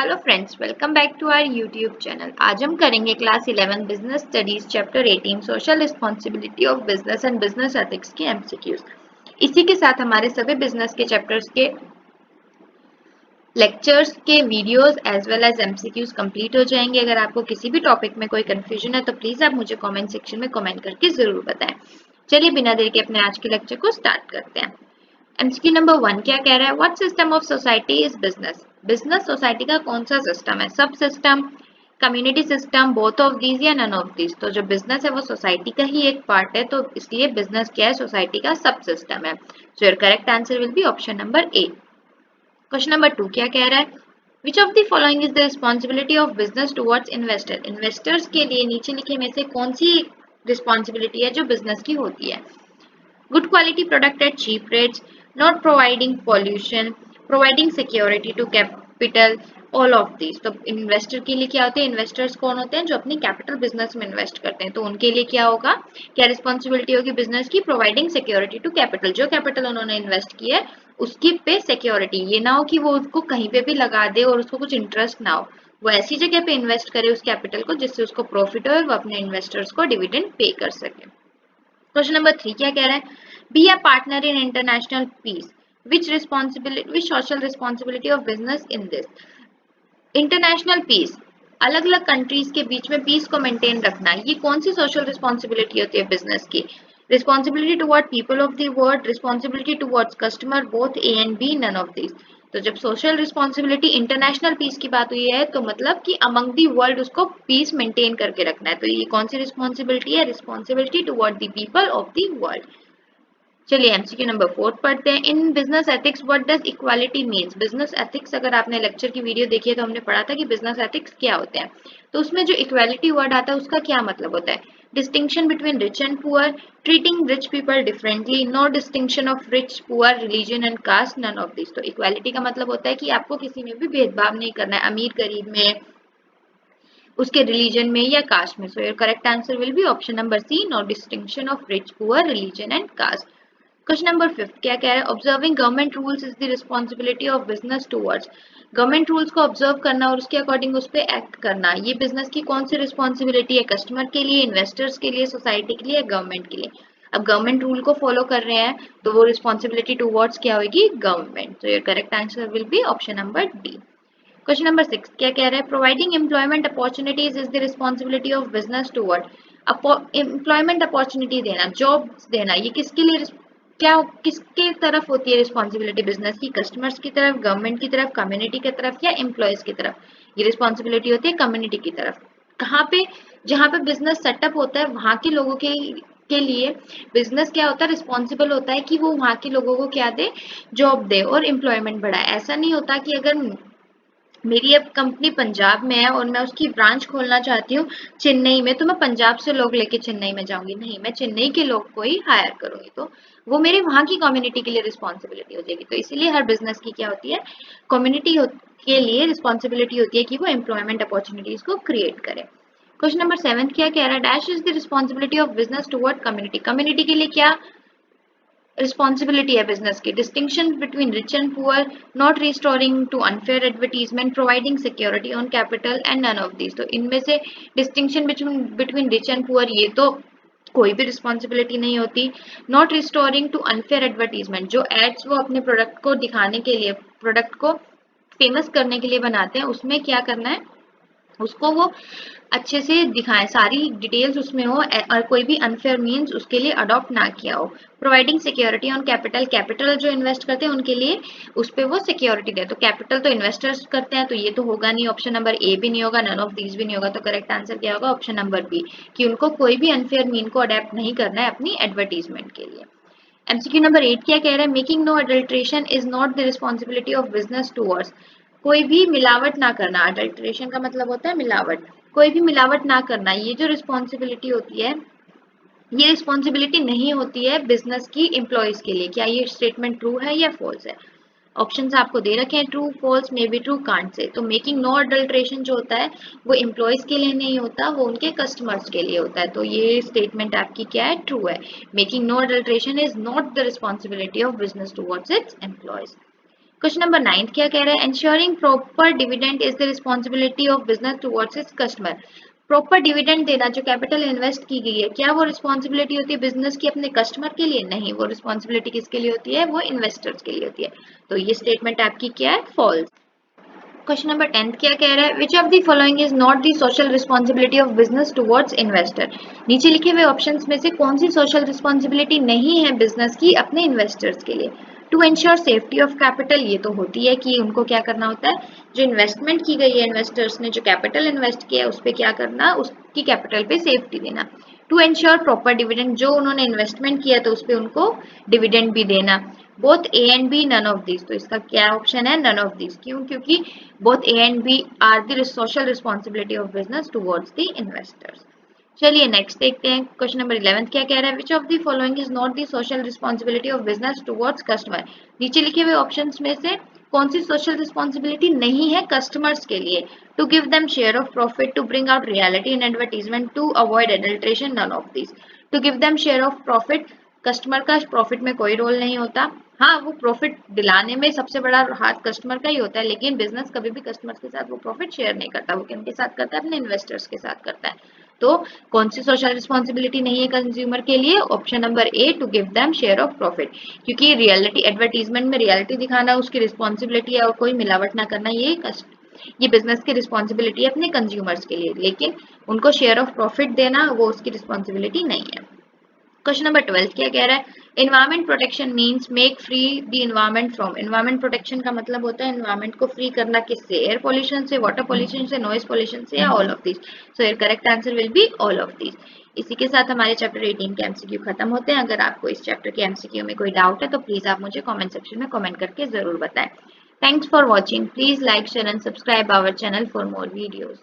Hello friends, welcome back to our YouTube channel. आज हम करेंगे class 11 business studies chapter 18 social responsibility of business and business ethics के MCQs. इसी के साथ हमारे सभी बिजनेस के चैप्टर्स के लेक्चर्स के videos as well as MCQs complete हो जाएंगे। अगर आपको किसी भी टॉपिक में कोई कंफ्यूजन है तो प्लीज आप मुझे कमेंट सेक्शन में कमेंट करके जरूर बताएं। चलिए बिना देर के अपने आज के लेक्चर को स्टार्ट करते हैं। एमसीक्यू नंबर 1 क्या कह रहा है? What system of society is business? Business society का कौन सा सिस्टम है? सब system, community system, both of these या नन ऑफ दीज? तो जो बिजनेस है वो सोसाइटी का ही एक पार्ट है, तो इसलिए बिजनेस क्या है? सोसाइटी का सब सिस्टम है। सो your correct answer will be option number A. Question number 2 क्या कह रहा है? Which of the following is the responsibility of business towards investor? Investors के लिए नीचे लिखे में से कौन सी रिस्पॉन्सिबिलिटी है जो बिजनेस की होती है? Good quality product at cheap rates, not providing pollution, providing security to capital, all of these। तो इन्वेस्टर के लिए क्या होते हैं? इन्वेस्टर्स कौन होते हैं? जो अपनी कैपिटल बिजनेस में इन्वेस्ट करते हैं। तो उनके लिए क्या होगा? क्या रिस्पॉन्सिबिलिटी होगी बिजनेस की? Providing security to capital. जो कैपिटल उन्होंने इन्वेस्ट किया है उसकी पे सिक्योरिटी, ये ना हो कि वो उसको कहीं पे भी लगा दे और उसको कुछ इंटरेस्ट ना हो। वो ऐसी जगह पे इन्वेस्ट करे उस कैपिटल को जिससे उसको प्रॉफिट हो और वो अपने इन्वेस्टर्स को डिविडेंड पे कर सके। क्वेश्चन नंबर 3 क्या कह रहा है? Be a partner in international peace. Which social responsibility of business in this? International peace, अलग अलग कंट्रीज के बीच में पीस को मेंटेन रखना, ये कौन सी सोशल रिस्पॉन्सिबिलिटी होती है बिजनेस की? Responsibility toward people of the world, responsibility towards customer, both A and B, none of this. तो जब सोशल रिस्पॉन्सिबिलिटी इंटरनेशनल पीस की बात हुई है तो मतलब कि अमंग दी वर्ल्ड उसको पीस मेंटेन करके रखना है। तो ये कौन सी रिस्पॉन्सिबिलिटी है? Responsibility toward the people of the world. चलिए एमसीक्यू नंबर 4 पढ़ते हैं। In business ethics what does equality means? Business ethics, अगर आपने लेक्चर की वीडियो देखी है तो हमने पढ़ा था कि बिजनेस एथिक्स क्या होते हैं। तो उसमें जो इक्वालिटी वर्ड आता है उसका क्या मतलब होता है? Distinction between rich and poor, treating rich people differently, no distinction of rich poor, religion and caste, none of this. तो इक्वालिटी का मतलब होता है कि आपको किसी में भी भेदभाव नहीं करना है, अमीर गरीब में, उसके रिलीजन में या कास्ट में। So your correct answer will be option number C, no distinction of rich poor, religion and caste. Question number 5 क्या कह रहा है? Observing government rules is the responsibility of business towards. Government rules को observe करना और उसके according उस पर एक्ट करना, ये बिजनेस की कौन सी रिस्पॉन्सिबिलिटी है? कस्टमर के लिए, इन्वेस्टर्स के लिए, सोसाइटी के लिए या गवर्नमेंट के लिए? अब गवर्नमेंट रूल को फॉलो कर रहे हैं तो वो रिस्पॉन्सिबिलिटी टुवर्ड्स क्या होगी? गवर्नमेंट। तो your correct answer will be option number D. Question number 6 क्या कह रहा है? Providing employment opportunities is the responsibility of business toward. Employment opportunity देना, जॉब्स देना, ये किसके लिए, क्या किसके तरफ होती है रिस्पॉन्सिबिलिटी बिजनेस की? कस्टमर्स की तरफ, गवर्नमेंट की तरफ, कम्युनिटी की तरफ या एम्प्लॉयज की तरफ? ये रिस्पॉन्सिबिलिटी होती है कम्युनिटी की तरफ। कहाँ पे? जहाँ पे बिजनेस सेटअप होता है वहां के लोगों के लिए बिजनेस क्या होता है? रिस्पॉन्सिबल होता है कि वो वहां के लोगों को क्या दे? जॉब दे और एम्प्लॉयमेंट बढ़ाए। ऐसा नहीं होता कि अगर मेरी अब कंपनी पंजाब में है और मैं उसकी ब्रांच खोलना चाहती हूँ चेन्नई में, तो मैं पंजाब से लोग लेके चेन्नई में जाऊंगी? नहीं, मैं चेन्नई के लोग को ही हायर करूंगी। तो वो मेरे वहां की कम्युनिटी के लिए रिस्पॉन्सिबिलिटी हो जाएगी। तो इसीलिए हर बिजनेस की क्या होती है? कम्युनिटी के लिए रिस्पॉन्सिबिलिटी होती है कि वो एम्प्लॉयमेंट अपॉर्चुनिटीज को क्रिएट करे। क्वेश्चन नंबर 7 क्या कह रहा है? Dash is the responsibility of business toward community. Community के लिए क्या रिस्पॉन्सिबिलिटी है बिजनेस की? Distinction between rich and poor, not restoring to unfair advertisement, providing security on capital and none of this. तो इनमें से distinction between rich and poor, ये तो कोई भी रिस्पॉन्सिबिलिटी नहीं होती। Not restoring to unfair advertisement, जो एड्स वो अपने प्रोडक्ट को दिखाने के लिए, प्रोडक्ट को फेमस करने के लिए बनाते हैं, उसमें क्या करना है? उसको वो अच्छे से दिखाएं, सारी डिटेल्स उसमें हो और कोई भी अनफेयर मीन्स उसके लिए अडॉप्ट ना किया हो। Providing security on capital, capital जो इन्वेस्ट करते हैं उनके लिए उस पर वो सिक्योरिटी दे। तो कैपिटल तो इन्वेस्टर्स करते हैं तो ये तो होगा नहीं, ऑप्शन नंबर ए भी नहीं होगा, नन ऑफ दीज भी नहीं होगा। तो करेक्ट आंसर क्या होगा? ऑप्शन नंबर बी, कि उनको कोई भी अनफेयर मीन को अडेप्ट नहीं करना है अपनी एडवर्टीजमेंट के लिए। एमसीक्यू नंबर 8 क्या कह रहा है? Making no adulteration is not the responsibility of business towards. कोई भी मिलावट ना करना, अडल्ट्रेशन का मतलब होता है मिलावट, कोई भी मिलावट ना करना, ये जो रिस्पॉन्सिबिलिटी होती है ये रिस्पॉन्सिबिलिटी नहीं होती है बिजनेस की एम्प्लॉयज के लिए। क्या ये स्टेटमेंट ट्रू है या फॉल्स है? ऑप्शंस आपको दे रखे हैं, true, false, may be true, can't say. तो मेकिंग नो अडल्ट्रेशन जो होता है वो एम्प्लॉयज के लिए नहीं होता, वो उनके कस्टमर्स के लिए होता है। तो ये स्टेटमेंट आपकी क्या है? ट्रू है। Making no adulteration is not the responsibility of business towards its employees. Question number 9 क्या कह रहा है, ensuring proper dividend is the responsibility of business towards its customer. Proper dividend देना जो कैपिटल इन्वेस्ट की गई है, क्या वो रिस्पॉन्सिबिलिटी होती है बिजनेस की अपने कस्टमर के लिए? नहीं, वो रिस्पॉन्सिबिलिटी किसके लिए होती है? वो इन्वेस्टर्स के लिए होती है। तो ये स्टेटमेंट आपकी क्या है? फॉल्स। क्वेश्चन नंबर 10 क्या कह रहा है, which of the following is not the social responsibility of business towards investor. नीचे लिखे हुए ऑप्शंस में से कौन सी सोशल रिस्पॉन्सिबिलिटी नहीं है बिजनेस की अपने इन्वेस्टर्स के लिए? To ensure safety of capital, ये तो होती है कि उनको क्या करना होता है, जो इन्वेस्टमेंट की गई है इन्वेस्टर्स ने जो कैपिटल इन्वेस्ट किया है उस पर क्या करना, उसकी कैपिटल पे सेफ्टी देना। टू इंश्योर प्रॉपर डिविडेंड, जो उन्होंने इन्वेस्टमेंट किया तो उस पर उनको डिविडेंड भी देना। Both A and B none of this, तो इसका क्या ऑप्शन है? None of this. क्यों? क्योंकि both A and B are the social responsibility of business towards the investors. चलिए नेक्स्ट देखते हैं। क्वेश्चन नंबर 11 क्या कह रहा है, which of the following is not the social responsibility of business towards customer. नीचे लिखे हुए ऑप्शंस में से कौन सी सोशल रिस्पॉन्सिबिलिटी नहीं है कस्टमर्स के लिए? To give them share of profit, to bring out reality in advertisement, to avoid adulteration, none of this. To give them share of profit, customer का प्रॉफिट में कोई रोल नहीं होता। हाँ, वो प्रॉफिट दिलाने में सबसे बड़ा हाथ कस्टमर का ही होता है, लेकिन बिजनेस कभी भी कस्टमर के साथ वो प्रॉफिट शेयर नहीं करता, वो किनके साथ करता है? अपने इन्वेस्टर्स के साथ करता है। तो कौन सी सोशल रिस्पॉन्सिबिलिटी नहीं है कंज्यूमर के लिए? Option number A, to give them share of profit. क्योंकि रियलिटी एडवर्टीजमेंट में रियलिटी दिखाना उसकी रिस्पॉन्सिबिलिटी है और कोई मिलावट ना करना ये बिजनेस की रिस्पॉन्सिबिलिटी है अपने कंज्यूमर्स के लिए, लेकिन उनको शेयर ऑफ प्रॉफिट देना वो उसकी रिस्पॉन्सिबिलिटी नहीं है। क्वेश्चन नंबर 12 क्या कह रहा है, environment protection means make free the environment from. Environment protection का मतलब होता है एनवायरमेंट को फ्री करना किससे? एयर पॉल्यूशन से, वाटर पॉल्यूशन से, नॉइज पॉल्यूशन से, या all of this. So your correct answer will be all of this. इसी के साथ हमारे चैप्टर 18 के एमसीक्यू खत्म होते हैं। अगर आपको इस चैप्टर के एमसीक्यू में कोई डाउट है तो प्लीज आप मुझे कॉमेंट सेक्शन में कॉमेंट करके जरूर बताएं। Thanks for watching. Please like, share and subscribe our channel for more videos.